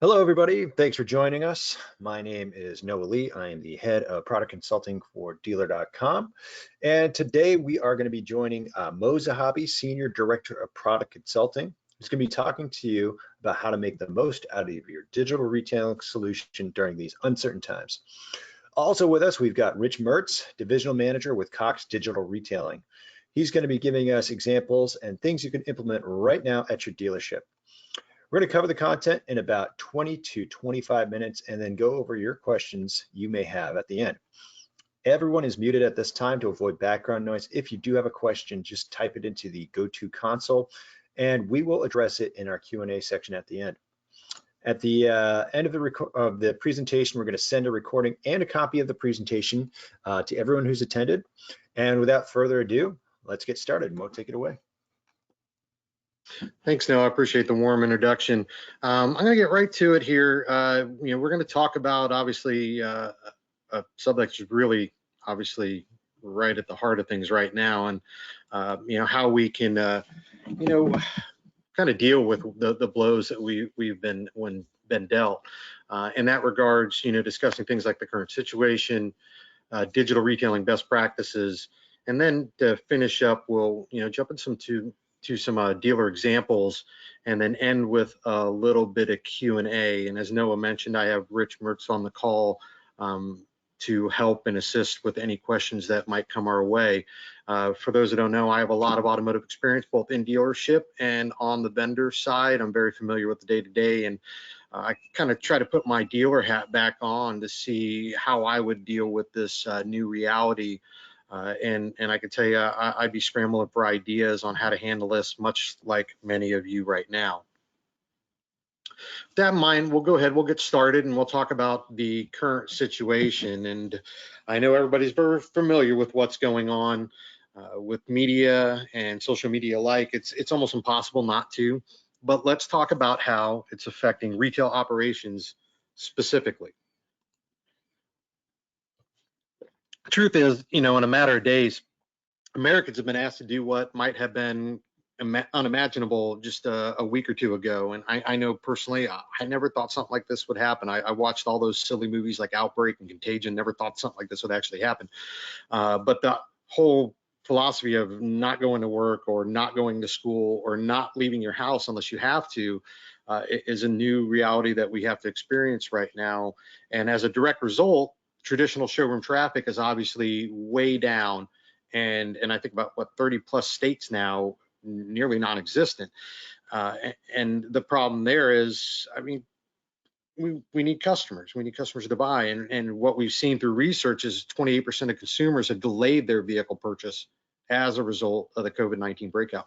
Hello, everybody. Thanks for joining us. My name is Noah Lee. I am the head of product consulting for dealer.com. And today we are going to be joining Mo Zahabi, Senior Director of Product Consulting, who's going to be talking to you about how to make the most out of your digital retailing solution during these uncertain times. Also with us, we've got Rich Mertz, Divisional Manager with Cox Digital Retailing. He's going to be giving us examples and things you can implement right now at your dealership. We're going to cover the content in about 20 to 25 minutes and then go over your questions you may have at the end. Everyone is muted at this time to avoid background noise. If you do have a question, just type it into the GoTo console and we will address it in our Q&A section at the end. At the end of the presentation, we're going to send a recording and a copy of the presentation to everyone who's attended. And without further ado, let's get started. Mo, take it away. Thanks, Noah. I appreciate the warm introduction. I'm going to get right to it here. We're going to talk about obviously a subject that's really obviously right at the heart of things right now, and how we can kind of deal with the blows that we've been dealt. In that regards, discussing things like the current situation, digital retailing best practices, and then to finish up, we'll jump into some dealer examples, and then end with a little bit of Q&A. And as Noah mentioned, I have Rich Mertz on the call to help and assist with any questions that might come our way. For those that don't know, I have a lot of automotive experience, both in dealership and on the vendor side. I'm very familiar with the day-to-day, and I kind of try to put my dealer hat back on to see how I would deal with this new reality. And I can tell you, I'd be scrambling for ideas on how to handle this, much like many of you right now. With that in mind, we'll go ahead, we'll get started, and we'll talk about the current situation. And I know everybody's very familiar with what's going on with media and social media alike. It's almost impossible not to, but let's talk about how it's affecting retail operations specifically. The truth is, in a matter of days, Americans have been asked to do what might have been unimaginable just a week or two ago. And I know personally, I never thought something like this would happen. I watched all those silly movies like Outbreak and Contagion, never thought something like this would actually happen. But the whole philosophy of not going to work or not going to school or not leaving your house unless you have to is a new reality that we have to experience right now. And as a direct result, traditional showroom traffic is obviously way down, and I think about 30 plus states now, nearly non-existent. And the problem there is, we need customers. We need customers to buy, and what we've seen through research is 28% of consumers have delayed their vehicle purchase as a result of the COVID-19 breakout.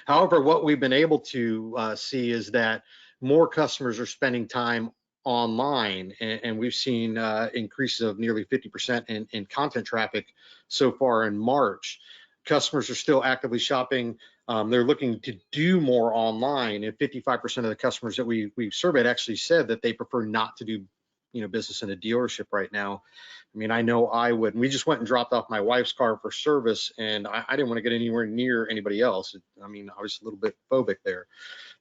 However, what we've been able to see is that more customers are spending time online, and we've seen increases of nearly 50% in content traffic so far in March. Customers are still actively shopping. They're looking to do more online, and 55% of the customers that we've surveyed actually said that they prefer not to do business in a dealership right now. I know I would. We just went and dropped off my wife's car for service, and I didn't want to get anywhere near anybody else. I was a little bit phobic there.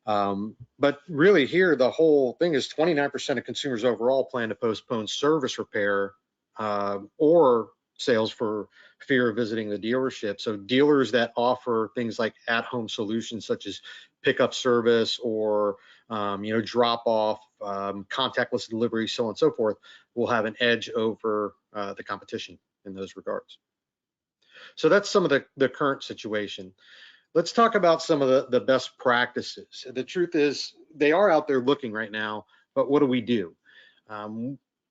But really here, the whole thing is 29% of consumers overall plan to postpone service repair or sales for fear of visiting the dealership. So dealers that offer things like at-home solutions such as pickup service or drop off, contactless delivery, so on and so forth, will have an edge over the competition in those regards. So that's some of the current situation. Let's talk about some of the best practices. The truth is, they are out there looking right now, but what do we do?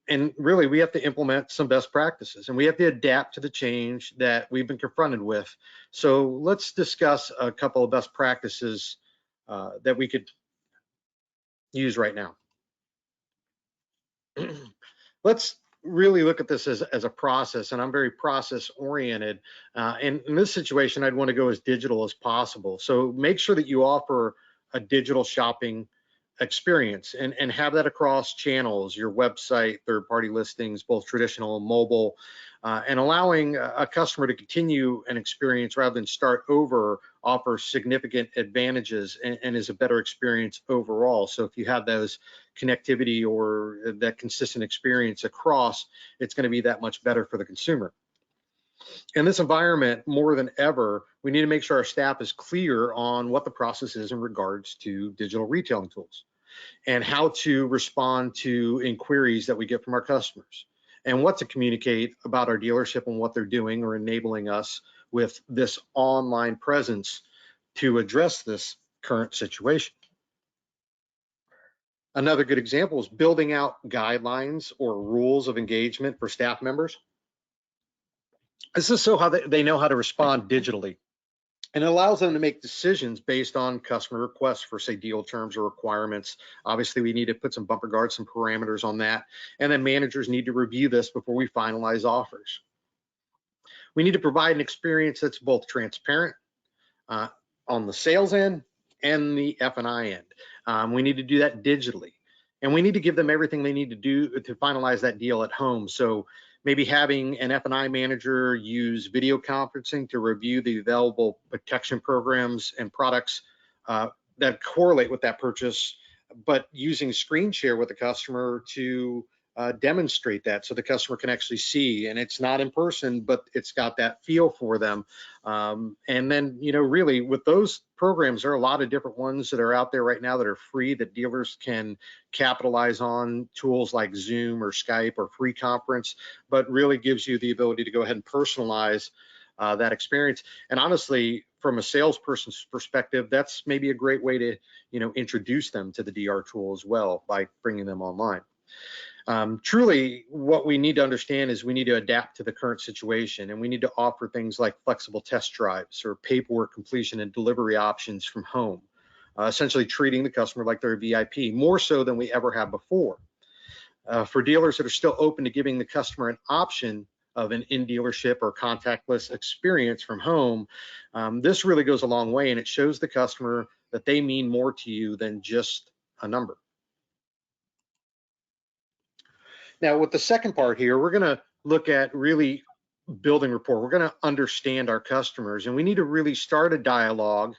And really, we have to implement some best practices, and we have to adapt to the change that we've been confronted with. So let's discuss a couple of best practices that we could use right now. Let's really look at this as a process, and I'm very process oriented. And in this situation, I'd want to go as digital as possible. So make sure that you offer a digital shopping experience and have that across channels, your website, third-party listings, both traditional and mobile, and allowing a customer to continue an experience rather than start over offers significant advantages and is a better experience overall. So if you have those connectivity or that consistent experience across, it's going to be that much better for the consumer. In this environment, more than ever, we need to make sure our staff is clear on what the process is in regards to digital retailing tools and how to respond to inquiries that we get from our customers and what to communicate about our dealership and what they're doing or enabling us with this online presence to address this current situation. Another good example is building out guidelines or rules of engagement for staff members. This is so how they know how to respond digitally. And it allows them to make decisions based on customer requests for, say, deal terms or requirements. Obviously, we need to put some bumper guards, some parameters on that. And then managers need to review this before we finalize offers. We need to provide an experience that's both transparent on the sales end and the F&I end. We need to do that digitally. And we need to give them everything they need to do to finalize that deal at home. So maybe having an F&I manager use video conferencing to review the available protection programs and products that correlate with that purchase, but using screen share with the customer to demonstrate that so the customer can actually see, and it's not in person, but it's got that feel for them. And then, really with those programs, there are a lot of different ones that are out there right now that are free that dealers can capitalize on, tools like Zoom or Skype or Free Conference, but really gives you the ability to go ahead and personalize that experience. And honestly, from a salesperson's perspective, that's maybe a great way to, introduce them to the DR tool as well by bringing them online. Truly, what we need to understand is we need to adapt to the current situation, and we need to offer things like flexible test drives or paperwork completion and delivery options from home, essentially treating the customer like they're a VIP, more so than we ever have before. For dealers that are still open to giving the customer an option of an in-dealership or contactless experience from home, this really goes a long way, and it shows the customer that they mean more to you than just a number. Now, with the second part here, we're going to look at really building rapport. We're going to understand our customers, and we need to really start a dialogue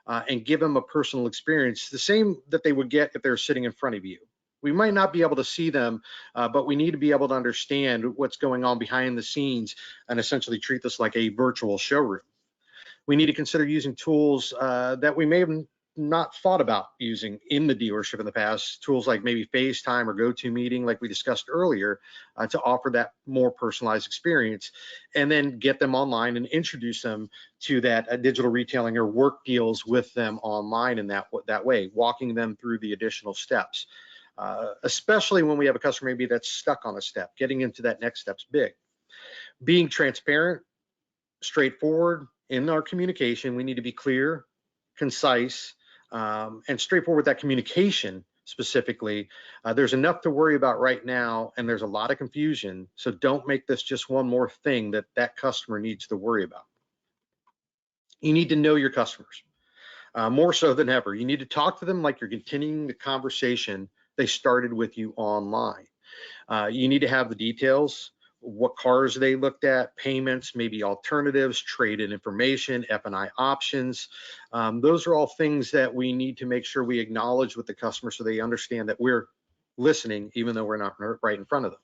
and give them a personal experience, the same that they would get if they're sitting in front of you. We might not be able to see them, but we need to be able to understand what's going on behind the scenes and essentially treat this like a virtual showroom. We need to consider using tools that we may have not thought about using in the dealership in the past, tools like maybe FaceTime or GoToMeeting, like we discussed earlier, to offer that more personalized experience, and then get them online and introduce them to that digital retailing or work deals with them online in that way, walking them through the additional steps, especially when we have a customer maybe that's stuck on a step. Getting into that next step's big. Being transparent, straightforward in our communication. We need to be clear, concise, and straightforward with that communication specifically. There's enough to worry about right now, and there's a lot of confusion. So don't make this just one more thing that customer needs to worry about. You need to know your customers more so than ever. You need to talk to them like you're continuing the conversation they started with you online. You need to have the details, what cars they looked at, payments, maybe alternatives, trade-in information, F&I options. Those are all things that we need to make sure we acknowledge with the customer so they understand that we're listening, even though we're not right in front of them.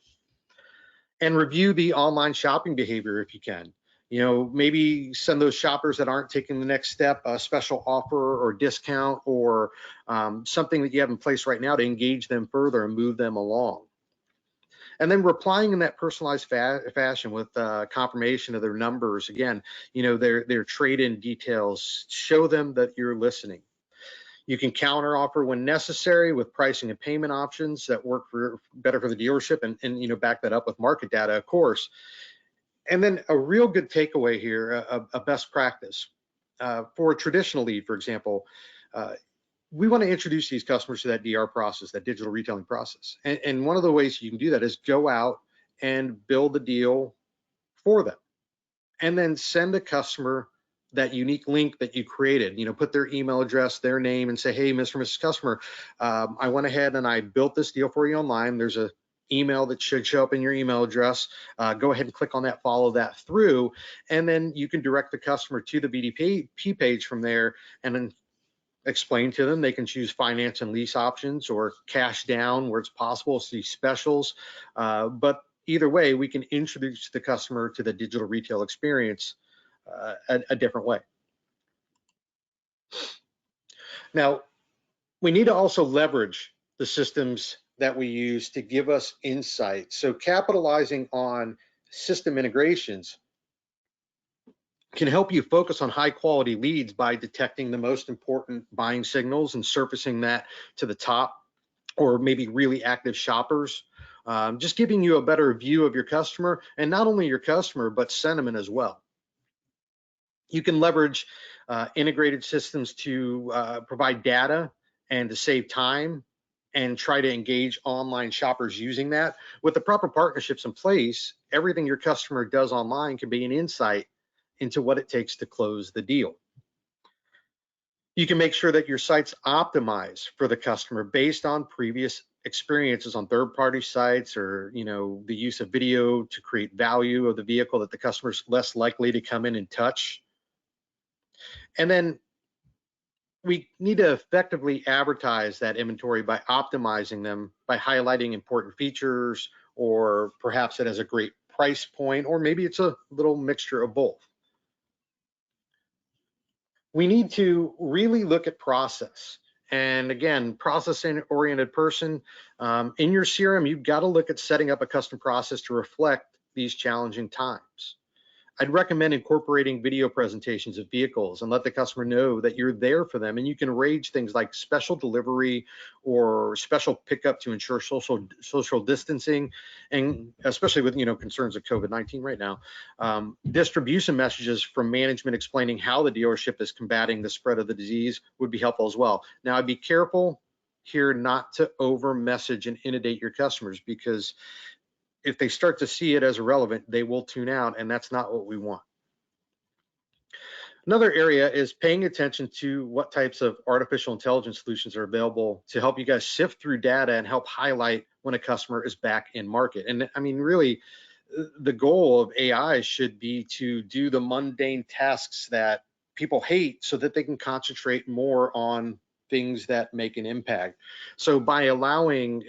And review the online shopping behavior if you can. Maybe send those shoppers that aren't taking the next step a special offer or discount or something that you have in place right now to engage them further and move them along. And then replying in that personalized fashion with confirmation of their numbers. Again, their trade-in details. Show them that you're listening. You can counter offer when necessary with pricing and payment options that work better for the dealership, and back that up with market data, of course. And then a real good takeaway here, a best practice for a traditional lead, for example. We want to introduce these customers to that DR process, that digital retailing process. And one of the ways you can do that is go out and build a deal for them. And then send a customer that unique link that you created, put their email address, their name, and say, hey, Mr. and Mrs. Customer, I went ahead and I built this deal for you online. There's a email that should show up in your email address. Go ahead and click on that, follow that through, and then you can direct the customer to the BDP page from there, and then explain to them they can choose finance and lease options or cash down where it's possible, see specials. But either way, we can introduce the customer to the digital retail experience a different way. Now, we need to also leverage the systems that we use to give us insight. So capitalizing on system integrations can help you focus on high quality leads by detecting the most important buying signals and surfacing that to the top, or maybe really active shoppers, just giving you a better view of your customer, and not only your customer, but sentiment as well. You can leverage integrated systems to provide data and to save time and try to engage online shoppers using that. With the proper partnerships in place, everything your customer does online can be an insight into what it takes to close the deal. You can make sure that your site's optimized for the customer based on previous experiences on third-party sites, or the use of video to create value of the vehicle that the customer's less likely to come in and touch. And then we need to effectively advertise that inventory by optimizing them, by highlighting important features, or perhaps it has a great price point, or maybe it's a little mixture of both. We need to really look at process. And again, process-oriented person, in your CRM, you've got to look at setting up a custom process to reflect these challenging times. I'd recommend incorporating video presentations of vehicles and let the customer know that you're there for them. And you can arrange things like special delivery or special pickup to ensure social distancing, and especially with concerns of COVID-19 right now. Distribution messages from management explaining how the dealership is combating the spread of the disease would be helpful as well. Now, I'd be careful here not to over message and inundate your customers, because if they start to see it as irrelevant, they will tune out, and that's not what we want. Another area is paying attention to what types of artificial intelligence solutions are available to help you guys sift through data and help highlight when a customer is back in market. And I mean, really, the goal of AI should be to do the mundane tasks that people hate so that they can concentrate more on things that make an impact. So by allowing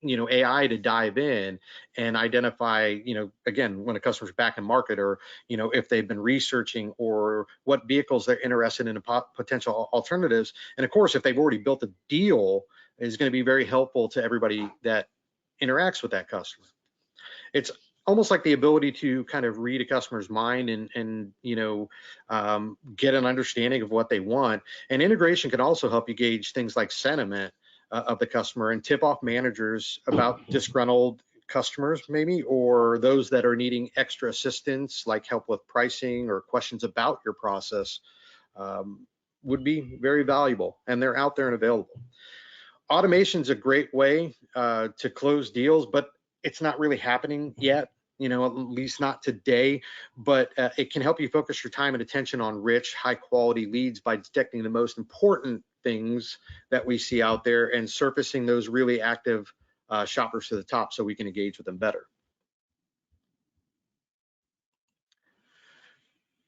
AI to dive in and identify, again, when a customer's back in market, or, if they've been researching, or what vehicles they're interested in, potential alternatives. And of course, if they've already built a deal, is going to be very helpful to everybody that interacts with that customer. It's almost like the ability to kind of read a customer's mind and get an understanding of what they want. And integration can also help you gauge things like sentiment of the customer and tip off managers about disgruntled customers, maybe, or those that are needing extra assistance, like help with pricing or questions about your process, would be very valuable, and they're out there and available. Automation is a great way to close deals, but it's not really happening yet, at least not today. But it can help you focus your time and attention on rich, high quality leads by detecting the most important things that we see out there and surfacing those really active shoppers to the top so we can engage with them better.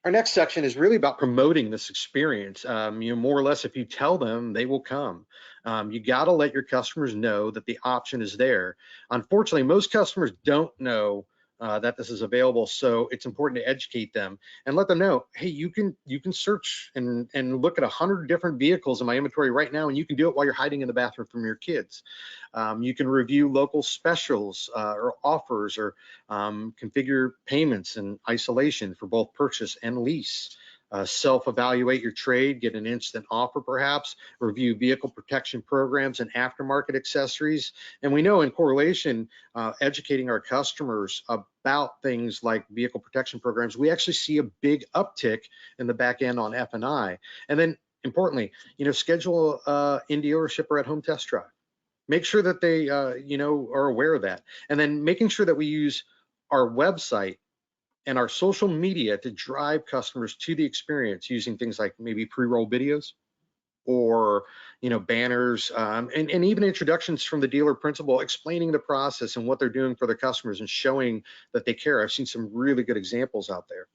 Our next section is really about promoting this experience. More or less, if you tell them, they will come. You got to let your customers know that the option is there. Unfortunately, most customers don't know that this is available, so it's important to educate them and let them know, hey, you can search and look at 100 different vehicles in my inventory right now, and you can do it while you're hiding in the bathroom from your kids. You can review local specials or offers, or configure payments and isolation for both purchase and lease. Self-evaluate your trade, get an instant offer perhaps, review vehicle protection programs and aftermarket accessories. And we know in correlation, educating our customers about things like vehicle protection programs, we actually see a big uptick in the back end on F&I. And then importantly, schedule in dealership or at home test drive. Make sure that they are aware of that. And then making sure that we use our website and our social media to drive customers to the experience, using things like maybe pre-roll videos, or banners, and even introductions from the dealer principal explaining the process and what they're doing for their customers and showing that they care. I've seen some really good examples out there.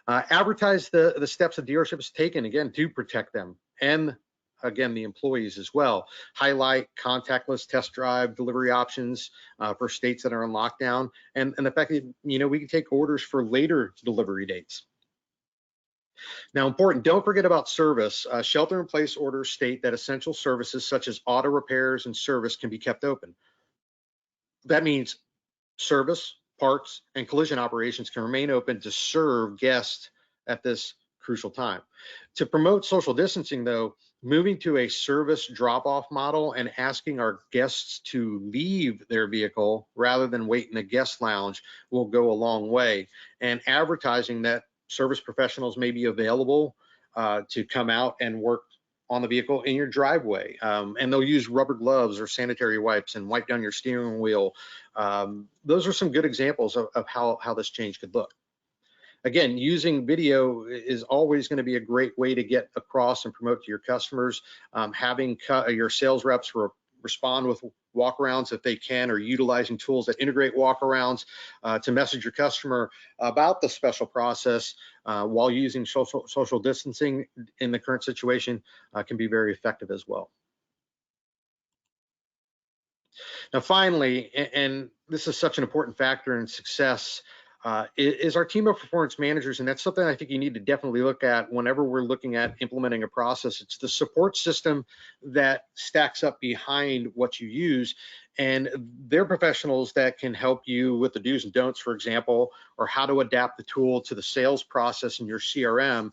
Advertise the steps the dealership has taken, again, to protect them and, again, the employees as well. Highlight contactless test drive delivery options for states that are in lockdown, and the fact that we can take orders for later delivery dates. Now, important, don't forget about service. Shelter-in-place orders state that essential services such as auto repairs and service can be kept open. That means service, parts, and collision operations can remain open to serve guests at this crucial time. To promote social distancing, though, moving to a service drop-off model and asking our guests to leave their vehicle rather than wait in the guest lounge will go a long way. And advertising that service professionals may be available to come out and work on the vehicle in your driveway, and they'll use rubber gloves or sanitary wipes and wipe down your steering wheel. Those are some good examples of how this change could look. Again, using video is always going to be a great way to get across and promote to your customers. Having your sales reps respond with walkarounds if they can, or utilizing tools that integrate walkarounds to message your customer about the special process while using social distancing in the current situation can be very effective as well. Now, finally, and this is such an important factor in success, is our team of performance managers, and that's something I think you need to definitely look at whenever we're looking at implementing a process. It's the support system that stacks up behind what you use, and they're professionals that can help you with the do's and don'ts, for example, or how to adapt the tool to the sales process in your CRM,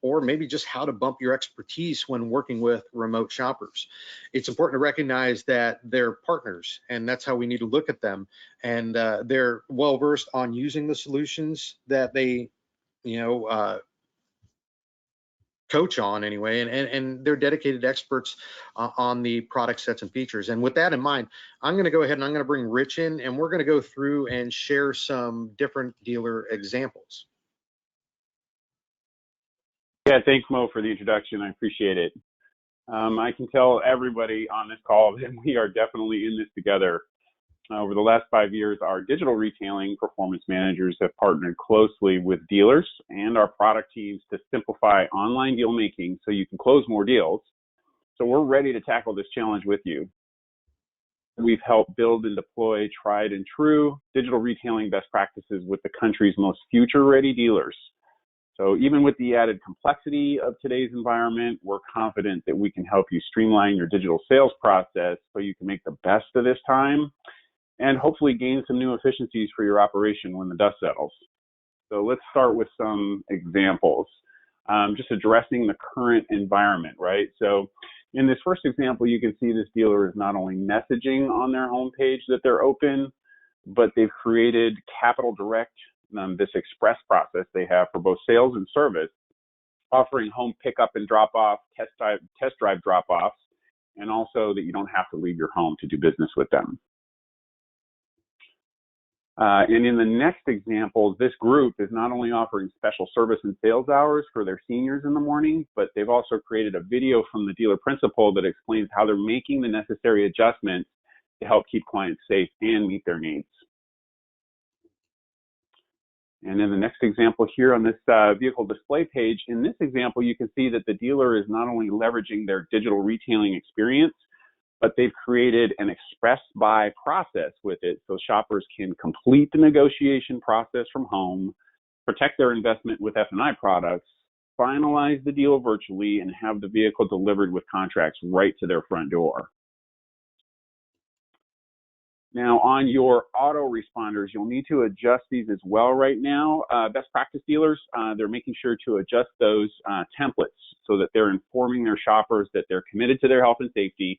or maybe just how to bump your expertise when working with remote shoppers. It's important to recognize that they're partners, and that's how we need to look at them. And they're well-versed on using the solutions that they, coach on anyway, and they're dedicated experts on the product sets and features. And with that in mind, I'm going to go ahead and I'm going to bring Rich in, and we're going to go through and share some different dealer examples. Yeah, thanks, Mo, for the introduction. I appreciate it. I can tell everybody on this call that we are definitely in this together. Over the last 5 years, our digital retailing performance managers have partnered closely with dealers and our product teams to simplify online deal making so you can close more deals. So we're ready to tackle this challenge with you. We've helped build and deploy tried and true digital retailing best practices with the country's most future-ready dealers. So even with the added complexity of today's environment, we're confident that we can help you streamline your digital sales process so you can make the best of this time and hopefully gain some new efficiencies for your operation when the dust settles. So let's start with some examples, just addressing the current environment, right? So in this first example, you can see this dealer is not only messaging on their homepage that they're open, but they've created Capital Direct, this express process they have for both sales and service, offering home pickup and drop off, test drive drop offs, and also that you don't have to leave your home to do business with them. And in the next example, this group is not only offering special service and sales hours for their seniors in the morning, but they've also created a video from the dealer principal that explains how they're making the necessary adjustments to help keep clients safe and meet their needs. And in the next example here on this vehicle display page, in this example, you can see that the dealer is not only leveraging their digital retailing experience, but they've created an express buy process with it so shoppers can complete the negotiation process from home, protect their investment with F&I products, finalize the deal virtually, and have the vehicle delivered with contracts right to their front door. Now, on your autoresponders, you'll need to adjust these as well right now. Best practice dealers, they're making sure to adjust those templates so that they're informing their shoppers that they're committed to their health and safety,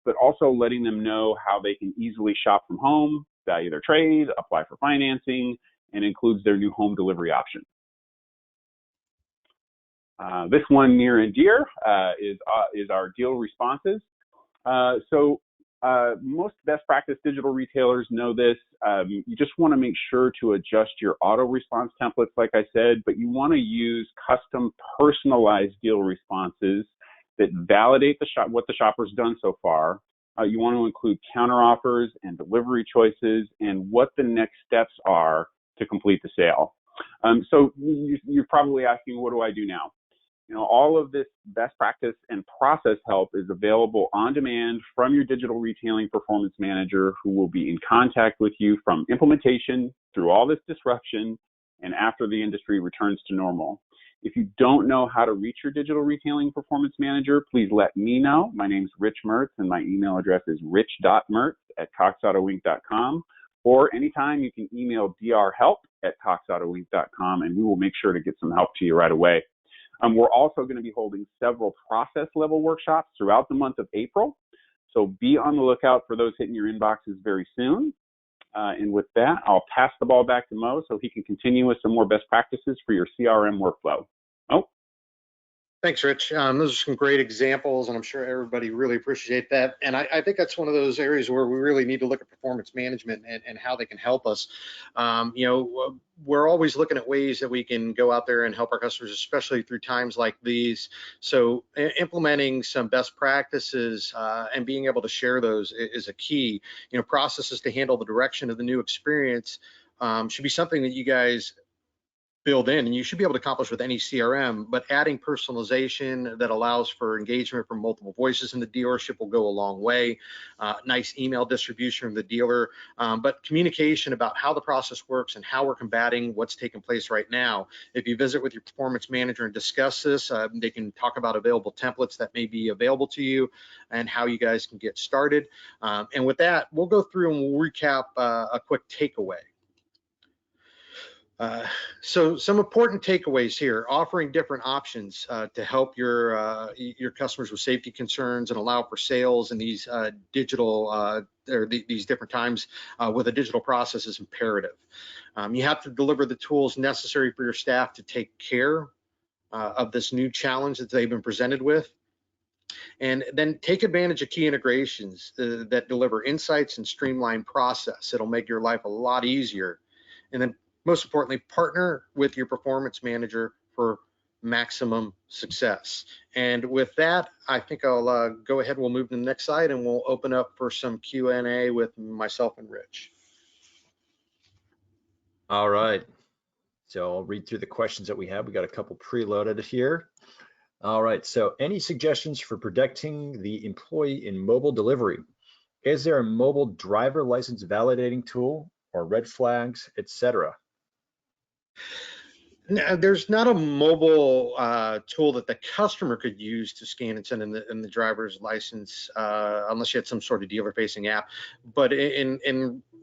but also letting them know how they can easily shop from home, value their trade, apply for financing, and includes their new home delivery option. This one near and dear is our deal responses. So Most best practice digital retailers know this. You just want to make sure to adjust your auto response templates, like I said, but you want to use custom personalized deal responses that validate what the shopper's done so far. You want to include counteroffers and delivery choices and what the next steps are to complete the sale. So you're probably asking, what do I do now? All of this best practice and process help is available on demand from your digital retailing performance manager, who will be in contact with you from implementation through all this disruption and after the industry returns to normal. If you don't know how to reach your digital retailing performance manager, please let me know. My name's Rich Mertz, and my email address is rich.mertz@coxautoinc.com. Or anytime you can email drhelp@coxautoinc.com, and we will make sure to get some help to you right away. We're also going to be holding several process level workshops throughout the month of April. So be on the lookout for those hitting your inboxes very soon. And with that, I'll pass the ball back to Mo so he can continue with some more best practices for your CRM workflow. Mo? Thanks, Rich. Those are some great examples, and I'm sure everybody really appreciate that. And I think that's one of those areas where we really need to look at performance management and how they can help us. We're always looking at ways that we can go out there and help our customers, especially through times like these. So implementing some best practices and being able to share those is a key. Processes to handle the direction of the new experience should be something that you guys build in, and you should be able to accomplish with any CRM, but adding personalization that allows for engagement from multiple voices in the dealership will go a long way. Nice email distribution from the dealer, but communication about how the process works and how we're combating what's taking place right now. If you visit with your performance manager and discuss this, they can talk about available templates that may be available to you and how you guys can get started. And with that, we'll go through and we'll recap a quick takeaway. So some important takeaways here: offering different options to help your customers with safety concerns and allow for sales in these digital these different times with a digital process is imperative. You have to deliver the tools necessary for your staff to take care of this new challenge that they've been presented with. And then take advantage of key integrations that deliver insights and streamline process. It'll make your life a lot easier. And then most importantly, partner with your performance manager for maximum success. And with that, I think I'll go ahead. We'll move to the next slide, and we'll open up for some Q&A with myself and Rich. All right. So I'll read through the questions that we have. We got a couple preloaded here. All right. So any suggestions for protecting the employee in mobile delivery? Is there a mobile driver license validating tool or red flags, etc.? Now, there's not a mobile tool that the customer could use to scan and send in the driver's license unless you had some sort of dealer-facing app. But in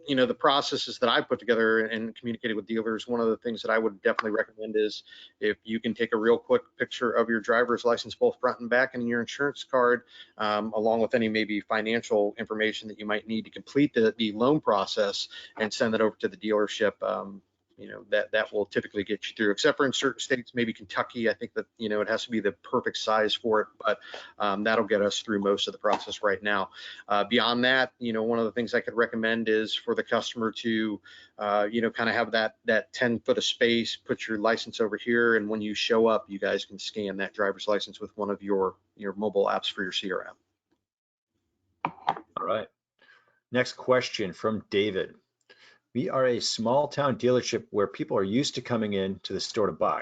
the processes that I put together and communicated with dealers, one of the things that I would definitely recommend is if you can take a real quick picture of your driver's license, both front and back, and your insurance card, along with any maybe financial information that you might need to complete the loan process, and send that over to the dealership. That will typically get you through, except for in certain states, maybe Kentucky. I think that, it has to be the perfect size for it, but that'll get us through most of the process right now. Beyond that, one of the things I could recommend is for the customer to, kind of have that 10 foot of space, put your license over here, and when you show up, you guys can scan that driver's license with one of your mobile apps for your CRM. All right. Next question from David. We are a small town dealership where people are used to coming in to the store to buy.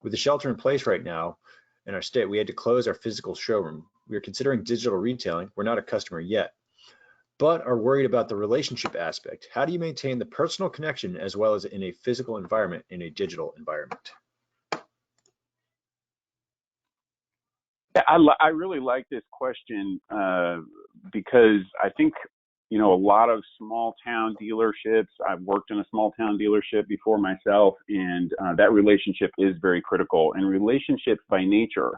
With the shelter in place right now in our state, we had to close our physical showroom. We are considering digital retailing. We're not a customer yet, but are worried about the relationship aspect. How do you maintain the personal connection as well as in a physical environment in a digital environment? I really like this question because I think, a lot of small town dealerships, I've worked in a small town dealership before myself, and that relationship is very critical. And relationships by nature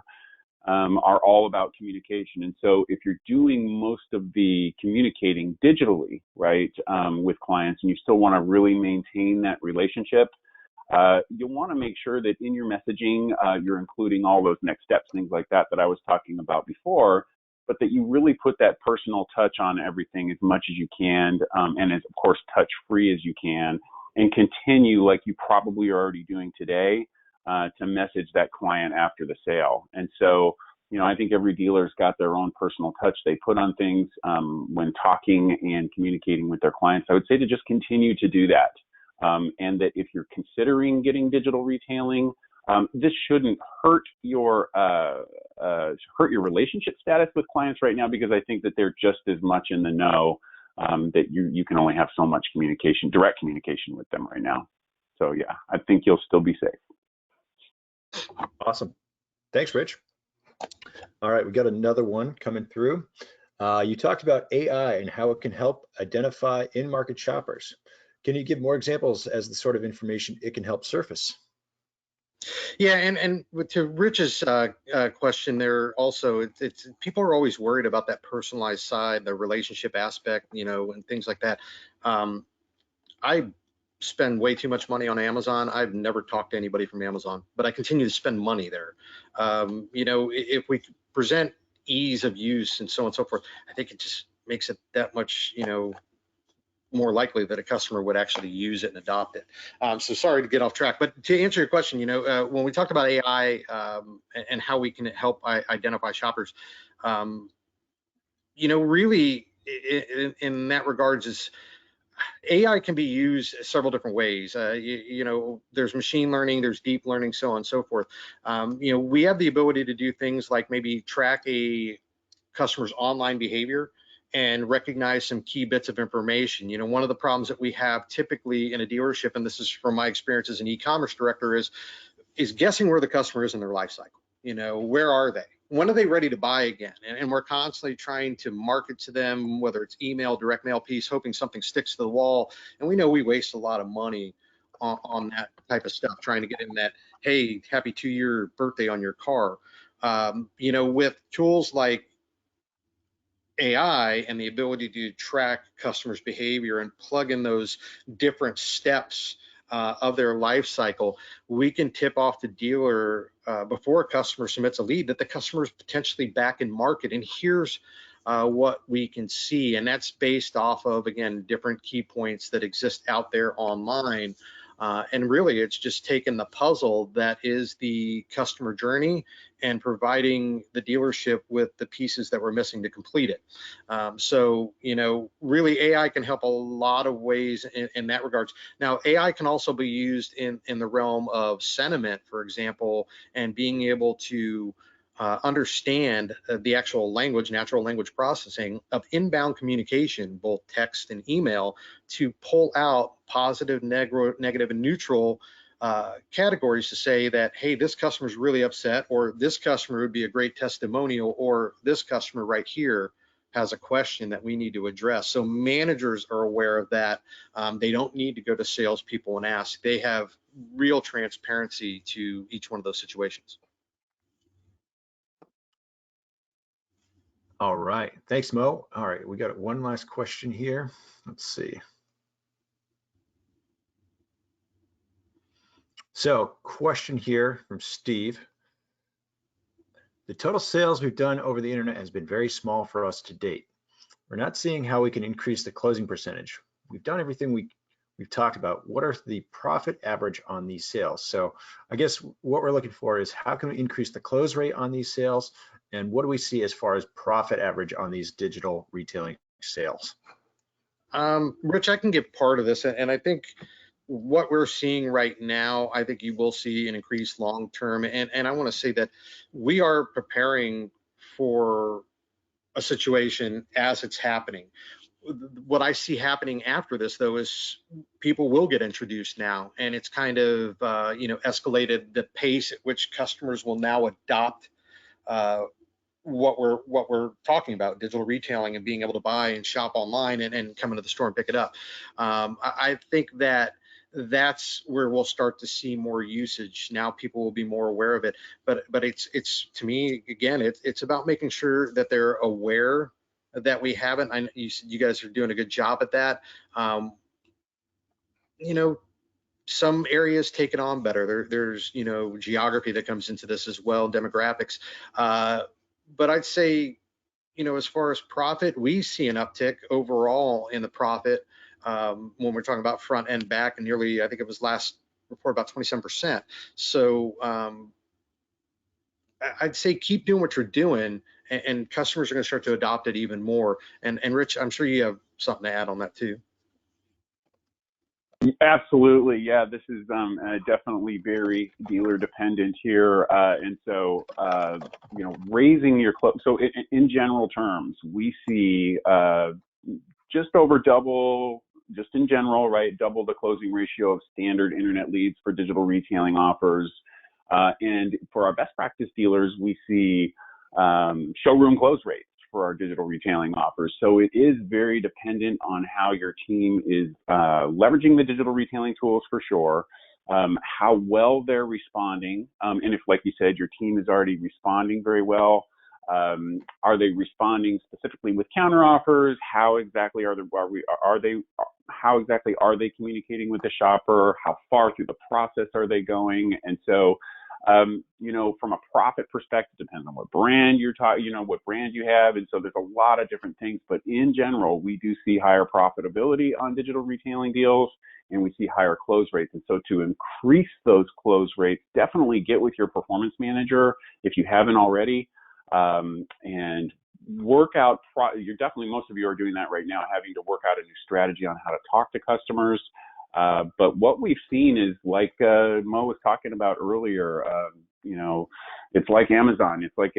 are all about communication. And so if you're doing most of the communicating digitally, right, with clients, and you still want to really maintain that relationship, you'll want to make sure that in your messaging, you're including all those next steps, things like that I was talking about before. but that you really put that personal touch on everything as much as you can, and as, of course, touch-free as you can, and continue, like you probably are already doing today, to message that client after the sale. And so, I think every dealer's got their own personal touch they put on things when talking and communicating with their clients. I would say to just continue to do that. And that if you're considering getting digital retailing, this shouldn't hurt your relationship status with clients right now, because I think that they're just as much in the know, that you can only have so much communication, direct communication with them right now. So yeah, I think you'll still be safe. Awesome. Thanks, Rich. All right, we got another one coming through. You talked about AI and how it can help identify in-market shoppers. Can you give more examples as the sort of information it can help surface? Yeah, and to Rich's question there also, it's people are always worried about that personalized side, the relationship aspect, and things like that. I spend way too much money on Amazon. I've never talked to anybody from Amazon, but I continue to spend money there. If we present ease of use and so on and so forth, I think it just makes it that much, more likely that a customer would actually use it and adopt it. So sorry to get off track, but to answer your question, when we talk about AI and how we can help identify shoppers, really in that regards is AI can be used several different ways. There's machine learning, there's deep learning, so on and so forth. We have the ability to do things like maybe track a customer's online behavior and recognize some key bits of information. One of the problems that we have typically in a dealership, and this is from my experience as an e-commerce director, is guessing where the customer is in their life cycle. Where are they? When are they ready to buy again? And we're constantly trying to market to them, whether it's email, direct mail piece, hoping something sticks to the wall. And we know we waste a lot of money on that type of stuff, trying to get in that, hey, happy 2-year birthday on your car. With tools like AI and the ability to track customers' behavior and plug in those different steps of their life cycle, we can tip off the dealer before a customer submits a lead that the customer is potentially back in market. And here's what we can see, and that's based off of, again, different key points that exist out there online. And really, it's just taking the puzzle that is the customer journey and providing the dealership with the pieces that we're missing to complete it. So, really AI can help a lot of ways in that regards. Now, AI can also be used in the realm of sentiment, for example, and being able to understand the actual language, natural language processing of inbound communication, both text and email, to pull out positive, negative, and neutral categories to say that, hey, this customer is really upset, or this customer would be a great testimonial, or this customer right here has a question that we need to address. So managers are aware of that. They don't need to go to salespeople and ask. They have real transparency to each one of those situations. All right, thanks, Mo. All right, we got one last question here. Let's see. So, question here from Steve. The total sales we've done over the internet has been very small for us to date. We're not seeing how we can increase the closing percentage. We've done everything we've talked about. What are the profit average on these sales? So I guess what we're looking for is how can we increase the close rate on these sales, and what do we see as far as profit average on these digital retailing sales? Rich, I can give part of this, and I think what we're seeing right now, I think you will see an increase long term. And I want to say that we are preparing for a situation as it's happening. What I see happening after this, though, is people will get introduced now, and it's kind of escalated the pace at which customers will now adopt what we're talking about, digital retailing and being able to buy and shop online and come into the store and pick it up. I think that's where we'll start to see more usage. Now people will be more aware of it, but it's to me, again, it's about making sure that they're aware that we haven't. You guys are doing a good job at that. Some areas take it on better. There's geography that comes into this as well, demographics. But I'd say as far as profit, we see an uptick overall in the profit when we're talking about front and back, and nearly, I think it was last report, about 27%. So I'd say keep doing what you're doing, and customers are going to start to adopt it even more. And Rich, I'm sure you have something to add on that too. Absolutely, yeah. This is definitely very dealer dependent here, and so raising your close. So in general terms, we see just over double, just in general, right? Double the closing ratio of standard internet leads for digital retailing offers, and for our best practice dealers, we see showroom close rates for our digital retailing offers. So it is very dependent on how your team is leveraging the digital retailing tools for sure, how well they're responding, and if, like you said, your team is already responding very well, are they responding specifically with counter offers? How exactly how exactly are they communicating with the shopper? How far through the process are they going? And so from a profit perspective, depends on what brand you're talking, what brand you have. And so there's a lot of different things, but in general, we do see higher profitability on digital retailing deals, and we see higher close rates. And so to increase those close rates, definitely get with your performance manager if you haven't already, and work out, most of you are doing that right now, having to work out a new strategy on how to talk to customers. But what we've seen is, like Mo was talking about earlier, it's like Amazon. It's like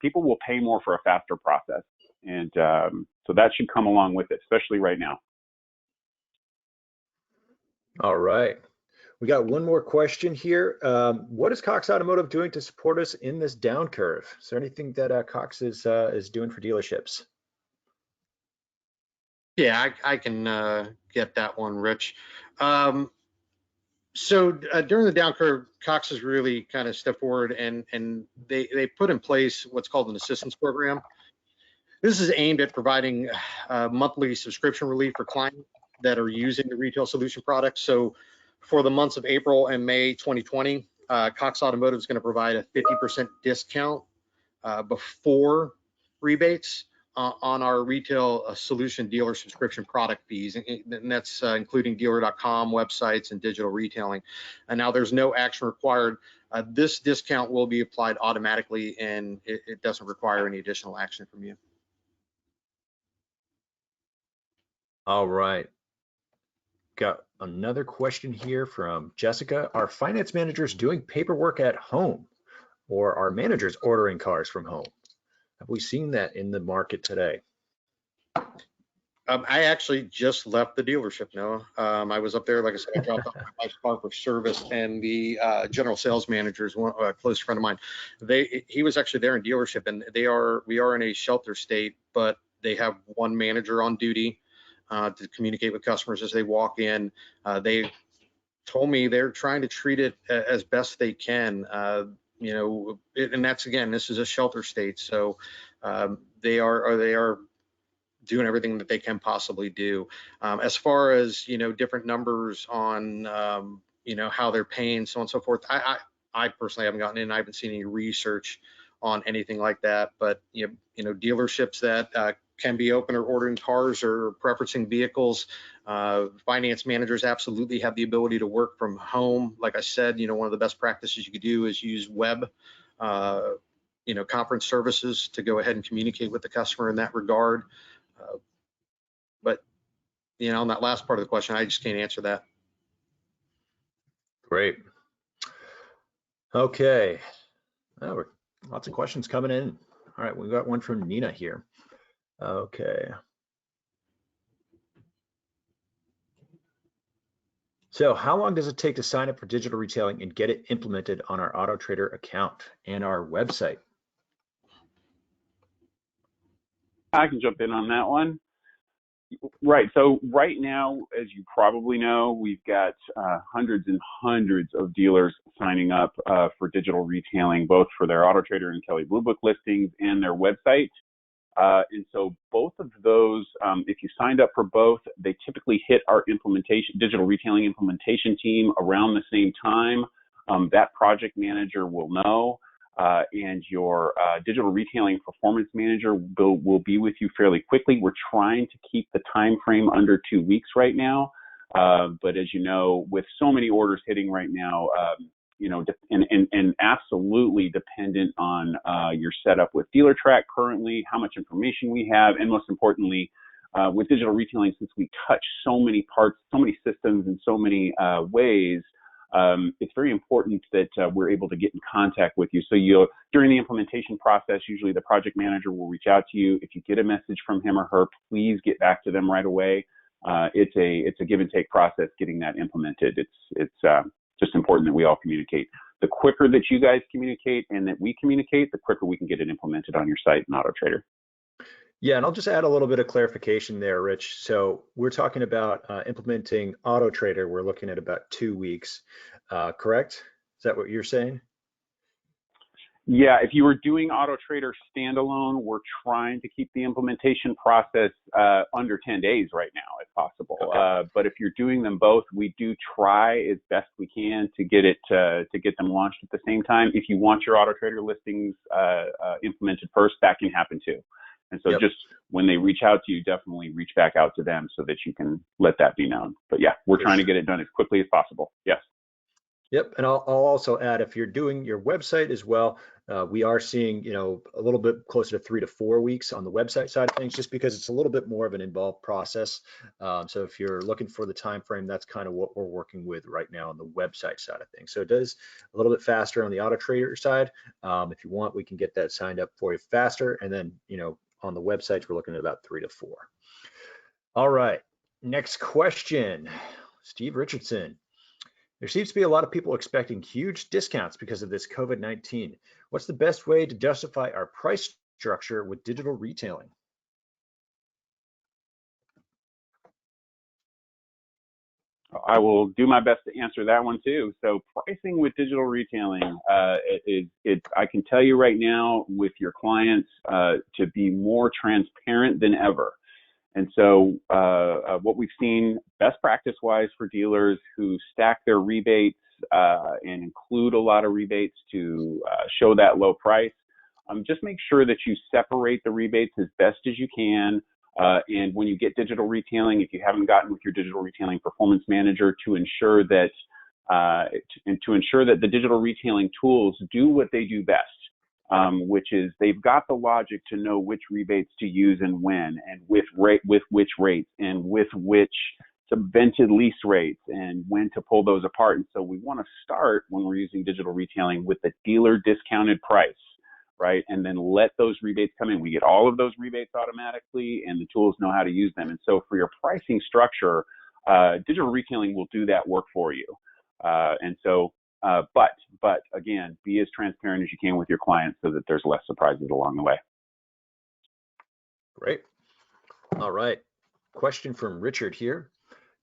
people will pay more for a faster process. And so that should come along with it, especially right now. All right. We got one more question here. What is Cox Automotive doing to support us in this down curve? Is there anything that Cox is doing for dealerships? Yeah, I can get that one, Rich. So during the down curve, Cox has really kind of stepped forward, and they put in place what's called an assistance program. This is aimed at providing monthly subscription relief for clients that are using the retail solution product. So for the months of April and May 2020, Cox Automotive is going to provide a 50% discount before rebates on our retail solution dealer subscription product fees, and that's including dealer.com websites and digital retailing. And now there's no action required. This discount will be applied automatically, and it doesn't require any additional action from you. All right. Got another question here from Jessica. Are finance managers doing paperwork at home, or are managers ordering cars from home? Have we seen that in the market today? I actually just left the dealership, Noah. I was up there, like I said, I dropped off my wife's car for service, and the general sales manager is a close friend of mine. He was actually there in dealership, and we are in a shelter state, but they have one manager on duty to communicate with customers as they walk in. They told me they're trying to treat it as best they can. And that's, again, this is a shelter state, so they are doing everything that they can possibly do. As far as different numbers on how they're paying, so on and so forth, I personally haven't gotten in. I haven't seen any research on anything like that. But dealerships that can be open or ordering cars or preferencing vehicles, finance managers absolutely have the ability to work from home. Like I said, one of the best practices you could do is use web conference services to go ahead and communicate with the customer in that regard. But on that last part of the question, I just can't answer that. Great. Okay. Oh, lots of questions coming in. All right, we've got one from Nina here. Okay. So how long does it take to sign up for digital retailing and get it implemented on our Auto Trader account and our website? I can jump in on that one. Right. So right now, as you probably know, we've got hundreds and hundreds of dealers signing up for digital retailing, both for their Auto Trader and Kelley Blue Book listings and their website. And so both of those, if you signed up for both, they typically hit our digital retailing implementation team around the same time. That project manager will know. and your digital retailing performance manager will be with you fairly quickly. We're trying to keep the time frame under 2 weeks right now, but as you know, with so many orders hitting right now, and absolutely dependent on your setup with DealerTrack currently, how much information we have, and most importantly, with digital retailing, since we touch so many parts, so many systems in so many ways, it's very important that we're able to get in contact with you. So during the implementation process, usually the project manager will reach out to you. If you get a message from him or her, please get back to them right away. It's a give and take process getting that implemented. It's just important that we all communicate. The quicker that you guys communicate and that we communicate, the quicker we can get it implemented on your site in AutoTrader. Yeah, and I'll just add a little bit of clarification there, Rich. So we're talking about implementing AutoTrader. We're looking at about 2 weeks, correct? Is that what you're saying? Yeah, if you were doing AutoTrader standalone, we're trying to keep the implementation process under 10 days right now, if possible. Okay. But if you're doing them both, we do try as best we can to get them launched at the same time. If you want your AutoTrader listings implemented first, that can happen too. And so just when they reach out to you, definitely reach back out to them so that you can let that be known. But yeah, we're trying to get it done as quickly as possible. Yes. Yep, and I'll also add, if you're doing your website as well, we are seeing, a little bit closer to 3 to 4 weeks on the website side of things, just because it's a little bit more of an involved process. So if you're looking for the time frame, that's kind of what we're working with right now on the website side of things. So it does a little bit faster on the AutoTrader side. If you want, we can get that signed up for you faster, and then on the websites, we're looking at about 3 to 4. All right, next question, Steve Richardson. There seems to be a lot of people expecting huge discounts because of this COVID-19. What's the best way to justify our price structure with digital retailing? I will do my best to answer that one too. So pricing with digital retailing, I can tell you right now with your clients to be more transparent than ever. And so what we've seen best practice wise for dealers who stack their rebates and include a lot of rebates to show that low price, just make sure that you separate the rebates as best as you can. And when you get digital retailing, if you haven't gotten with your digital retailing performance manager, to ensure that the digital retailing tools do what they do best. Which is they've got the logic to know which rebates to use and when, and with which rates, and with which subvented lease rates, and when to pull those apart. And so we want to start when we're using digital retailing with the dealer discounted price, right? And then let those rebates come in. We get all of those rebates automatically, and the tools know how to use them. And so for your pricing structure, digital retailing will do that work for you. But again, be as transparent as you can with your clients so that there's less surprises along the way. Great. All right. Question from Richard here.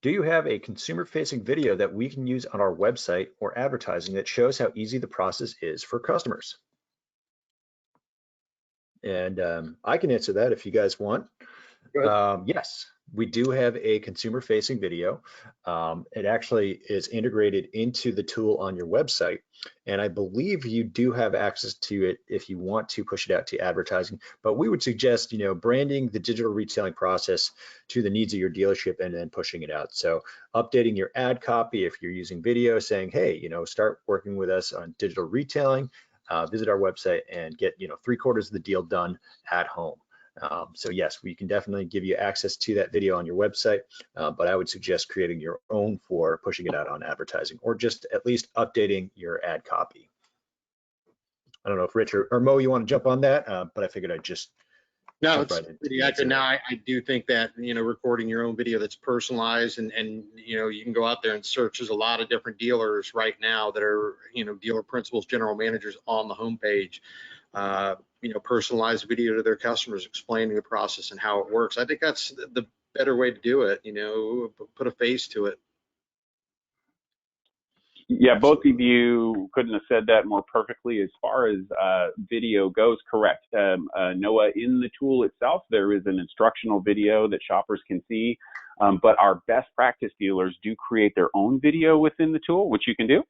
Do you have a consumer-facing video that we can use on our website or advertising that shows how easy the process is for customers? And I can answer that if you guys want. Yes, we do have a consumer-facing video. It actually is integrated into the tool on your website, and I believe you do have access to it if you want to push it out to advertising. But we would suggest, branding the digital retailing process to the needs of your dealership and then pushing it out. So updating your ad copy if you're using video, saying, hey, start working with us on digital retailing. Visit our website and get 3/4 of the deal done at home. So yes, we can definitely give you access to that video on your website, but I would suggest creating your own for pushing it out on advertising, or just at least updating your ad copy. I don't know if Rich or Mo, you want to jump on that, but I figured I'd just No, it's pretty accurate. Now, I do think that, recording your own video that's personalized and you can go out there and search. There's a lot of different dealers right now that are, dealer principals, general managers on the homepage, personalized video to their customers explaining the process and how it works. I think that's the better way to do it, put a face to it. Yeah, both of you couldn't have said that more perfectly. As far as video goes, correct. Noah, in the tool itself, there is an instructional video that shoppers can see, but our best practice dealers do create their own video within the tool, which you can do,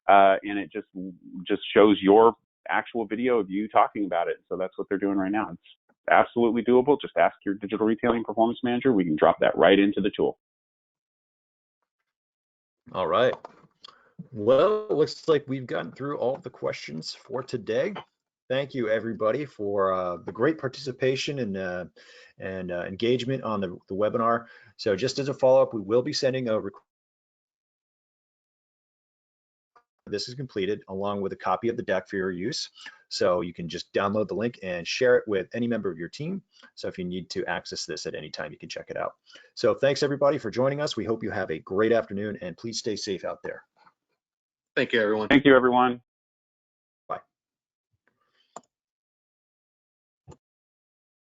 and it just shows your actual video of you talking about it. So that's what they're doing right now. It's absolutely doable. Just ask your digital retailing performance manager. We can drop that right into the tool. All right. Well, it looks like we've gotten through all of the questions for today. Thank you, everybody, for the great participation and engagement on the webinar. So just as a follow-up, we will be sending a this is completed along with a copy of the deck for your use. So you can just download the link and share it with any member of your team. So if you need to access this at any time, you can check it out. So thanks everybody for joining us. We hope you have a great afternoon and please stay safe out there. Thank you, everyone. Thank you, everyone.